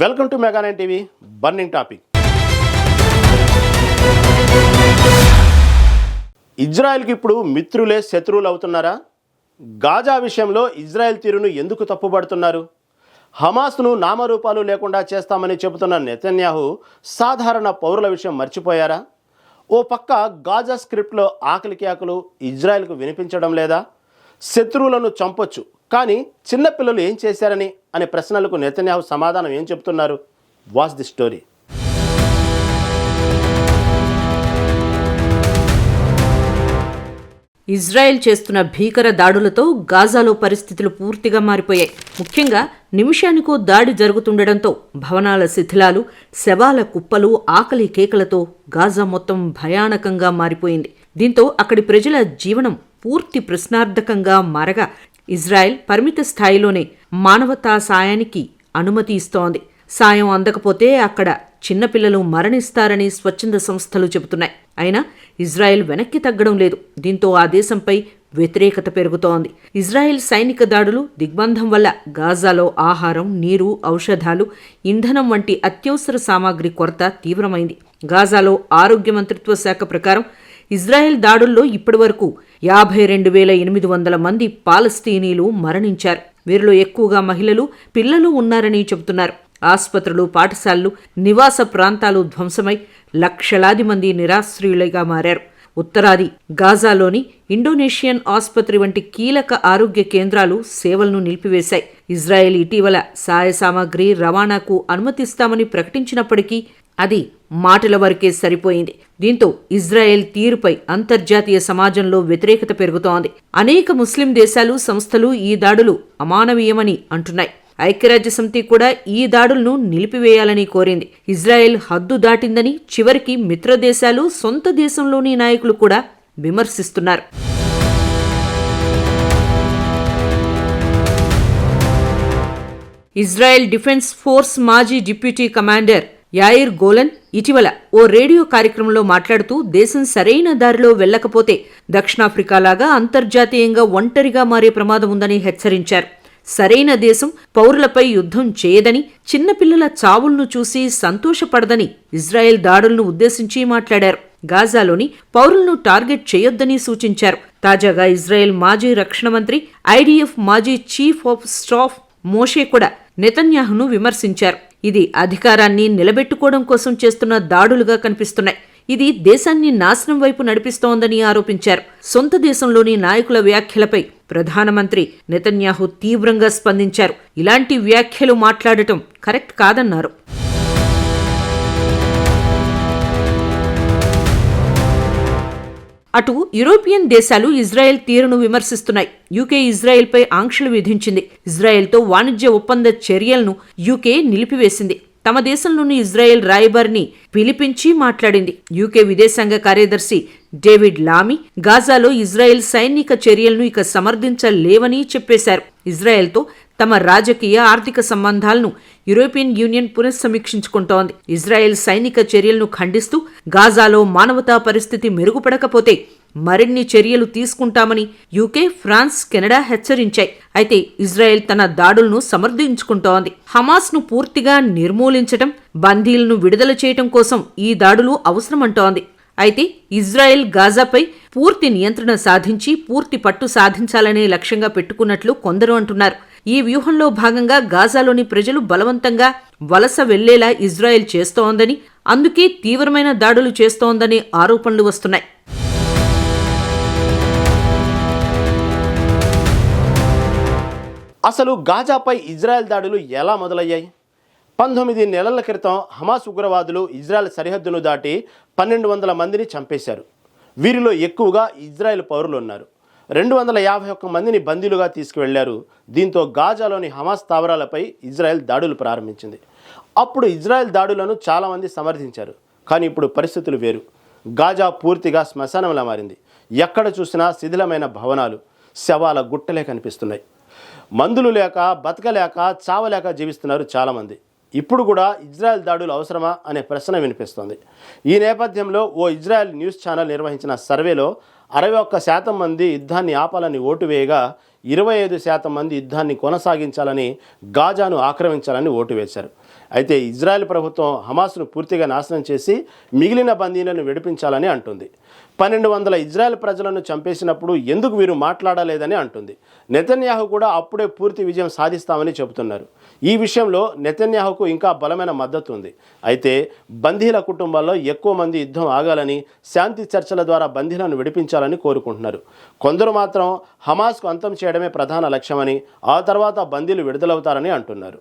Welcome to మెగా9 TV burning topic. ఇజ్రాయెల్కి ఇప్పుడు మిత్రులే శత్రువులు అవుతున్నారా? గాజా విషయంలో ఇజ్రాయెల్ తీరును ఎందుకు తప్పుపడుతున్నారు? హమాస్ను నామరూపాలు లేకుండా చేస్తామని చెబుతున్న నెతన్యాహు సాధారణ పౌరుల విషయం మర్చిపోయారా? ఓ పక్క గాజా స్క్రిప్ట్లో ఆకలి కేకలు ఇజ్రాయెల్కు వినిపించడం లేదా? శత్రువులను చంపొచ్చు, కానీ చిన్నపిల్లలు ఏం చేశారని అనే ప్రశ్నలకు నెతన్యాహు సమాధానం ఏం చెప్తున్నారు? Watch the story. ఇజ్రాయెల్ చేస్తున్న భీకర దాడులతో గాజాలో పరిస్థితులు పూర్తిగా మారిపోయాయి. ముఖ్యంగా నిమిషానికో దాడి జరుగుతుండటంతో భవనాల శిథిలాలు, శవాల కుప్పలు, ఆకలి కేకలతో గాజా మొత్తం భయానకంగా మారిపోయింది. దీంతో అక్కడి ప్రజల జీవనం పూర్తి ప్రశ్నార్థకంగా మారగా ఇజ్రాయెల్ పరిమిత స్థాయిలోనే మానవతా సాయానికి అనుమతి ఇస్తోంది. సాయం అందకపోతే అక్కడ చిన్నపిల్లలు మరణిస్తారని స్వచ్ఛంద సంస్థలు చెబుతున్నాయి. అయినా ఇజ్రాయెల్ వెనక్కి తగ్గడం లేదు. దీంతో ఆ దేశంపై వ్యతిరేకత పెరుగుతోంది. ఇజ్రాయెల్ సైనిక దాడులు, దిగ్బంధం వల్ల గాజాలో ఆహారం, నీరు, ఔషధాలు, ఇంధనం వంటి అత్యవసర సామాగ్రి కొరత తీవ్రమైంది. గాజాలో ఆరోగ్య మంత్రిత్వ శాఖ ప్రకారం ఇజ్రాయెల్ దాడుల్లో ఇప్పటివరకు 52,800 మంది పాలస్తీనీలు మరణించారు. వీరిలో ఎక్కువగా మహిళలు, పిల్లలు ఉన్నారని చెబుతున్నారు. ఆస్పత్రులు, పాఠశాలలు, నివాస ప్రాంతాలు ధ్వంసమై లక్షలాది మంది నిరాశ్రయులుగా మారారు. ఉత్తరాది గాజాలోని ఇండోనేషియన్ ఆసుపత్రి వంటి కీలక ఆరోగ్య కేంద్రాలు సేవలను నిలిపివేశాయి. ఇజ్రాయెల్ ఇటీవల సహాయ సామాగ్రి రవాణాకు అనుమతిస్తామని ప్రకటించినప్పటికీ అది మాటల వరకే సరిపోయింది. దీంతో ఇజ్రాయెల్ తీరుపై అంతర్జాతీయ సమాజంలో వ్యతిరేకత పెరుగుతోంది. అనేక ముస్లిం దేశాలు, సంస్థలు ఈ దాడులు అమానవీయమని అంటున్నాయి. ఐక్యరాజ్యసమితి కూడా ఈ దాడులను నిలిపివేయాలని కోరింది. ఇజ్రాయెల్ హద్దు దాటిందని చివరికి మిత్రదేశాలు, సొంత దేశంలోని నాయకులు కూడా విమర్శిస్తున్నారు. ఇజ్రాయెల్ డిఫెన్స్ ఫోర్స్ మాజీ డిప్యూటీ కమాండర్ యాయిర్ గోలన్ ఇటీవల ఓ రేడియో కార్యక్రమంలో మాట్లాడుతూ దేశం సరైన దారిలో వెళ్లకపోతే దక్షిణాఫ్రికాలాగా అంతర్జాతీయంగా ఒంటరిగా మారే ప్రమాదం ఉందని హెచ్చరించారు. సరైన దేశం పౌరులపై యుద్ధం చేయదని, చిన్నపిల్లల చావులను చూసి సంతోషపడదని ఇజ్రాయెల్ దాడులను ఉద్దేశించి మాట్లాడారు. గాజాలోని పౌరులను టార్గెట్ చేయొద్దని సూచించారు. తాజాగా ఇజ్రాయెల్ మాజీ రక్షణ మంత్రి, ఐడిఎఫ్ మాజీ చీఫ్ ఆఫ్ స్టాఫ్ మోషే కూడా నెతన్యాహును విమర్శించారు. ఇది అధికారాన్ని నిలబెట్టుకోవడం కోసం చేస్తున్న దాడులుగా కనిపిస్తున్నాయి. ఇది దేశాన్ని నాశనం వైపు నడిపిస్తోందని ఆరోపించారు. సొంత దేశంలోని నాయకుల వ్యాఖ్యలపై ప్రధానమంత్రి నెతన్యాహు తీవ్రంగా స్పందించారు. ఇలాంటి వ్యాఖ్యలు మాట్లాడటం కరెక్ట్ కాదన్నారు. అటు యూరోపియన్ దేశాలు ఇజ్రాయెల్ తీరును విమర్శిస్తున్నాయి. యూకే ఇజ్రాయెల్పై ఆంక్షలు విధించింది. ఇజ్రాయెల్తో వాణిజ్య ఒప్పంద చర్యలను యూకే నిలిపివేసింది. తమ దేశంలోని ఇజ్రాయెల్ రాయబారిని పిలిపించి మాట్లాడింది. యూకే విదేశాంగ కార్యదర్శి డేవిడ్ లామీ గాజాలో ఇజ్రాయెల్ సైనిక చర్యలను ఇక సమర్థించలేవని చెప్పేశారు. ఇజ్రాయెల్తో తమ రాజకీయ, ఆర్థిక సంబంధాలను యూరోపియన్ యూనియన్ పునఃసమీక్షించుకుంటోంది. ఇజ్రాయెల్ సైనిక చర్యలను ఖండిస్తూ గాజాలో మానవతా పరిస్థితి మెరుగుపడకపోతే మరిన్ని చర్యలు తీసుకుంటామని యూకే, ఫ్రాన్స్, కెనడా హెచ్చరించాయి. అయితే ఇజ్రాయెల్ తన దాడులను సమర్థించుకుంటోంది. హమాస్ను పూర్తిగా నిర్మూలించటం, బందీలను విడుదల చేయటం కోసం ఈ దాడులు అవసరమంటోంది. అయితే ఇజ్రాయెల్ గాజాపై పూర్తి నియంత్రణ సాధించి పూర్తి పట్టు సాధించాలనే లక్ష్యంగా పెట్టుకున్నట్లు కొందరు అంటున్నారు. ఈ వ్యూహంలో భాగంగా గాజాలోని ప్రజలు బలవంతంగా వలస వెళ్లేలా ఇజ్రాయెల్ చేస్తోందని, అందుకే తీవ్రమైన దాడులు చేస్తోందనే ఆరోపణలు వస్తున్నాయి. అసలు గాజాపై ఇజ్రాయెల్ దాడులు ఎలా మొదలయ్యాయి? 19 నెలల క్రితం హమాస్ ఉగ్రవాదులు ఇజ్రాయెల్ సరిహద్దును దాటి 1200 మందిని చంపేశారు. వీరిలో ఎక్కువగా ఇజ్రాయెల్ పౌరులు ఉన్నారు. 251 మందిని బందీలుగా తీసుకువెళ్లారు. దీంతో గాజాలోని హమాస్ స్థావరాలపై ఇజ్రాయెల్ దాడులు ప్రారంభించింది. అప్పుడు ఇజ్రాయెల్ దాడులను చాలామంది సమర్థించారు. కానీ ఇప్పుడు పరిస్థితులు వేరు. గాజా పూర్తిగా శ్మశానంలా మారింది. ఎక్కడ చూసినా శిథిలమైన భవనాలు, శవాల గుట్టలే కనిపిస్తున్నాయి. మందులు లేక, బతకలేక, చావలేక జీవిస్తున్నారు చాలామంది. ఇప్పుడు కూడా ఇజ్రాయెల్ దాడులు అవసరమా అనే ప్రశ్న వినిపిస్తోంది. ఈ నేపథ్యంలో ఓ ఇజ్రాయెల్ న్యూస్ ఛానల్ నిర్వహించిన సర్వేలో 61% మంది యుద్ధాన్ని ఆపాలని ఓటు వేయగా 25% మంది యుద్ధాన్ని కొనసాగించాలని, గాజాను ఆక్రమించాలని ఓటు వేశారు. అయితే ఇజ్రాయెల్ ప్రభుత్వం హమాస్ను పూర్తిగా నాశనం చేసి మిగిలిన బందీలను విడిపించాలని అంటుంది. 1200 ఇజ్రాయెల్ ప్రజలను చంపేసినప్పుడు ఎందుకు వీరు మాట్లాడలేదని అంటుంది. నెతన్యాహు కూడా అప్పుడే పూర్తి విజయం సాధిస్తామని చెబుతున్నారు. ఈ విషయంలో నెతన్యాహుకు ఇంకా బలమైన మద్దతు ఉంది. అయితే బందీల కుటుంబాల్లో ఎక్కువ మంది యుద్ధం ఆగాలని, శాంతి చర్చల ద్వారా బందీలను విడిపించాలని కోరుకుంటున్నారు. కొందరు మాత్రం హమాస్కు అంతం చేయడమే ప్రధాన లక్ష్యమని, ఆ తర్వాత బందీలు విడుదలవుతారని అంటున్నారు.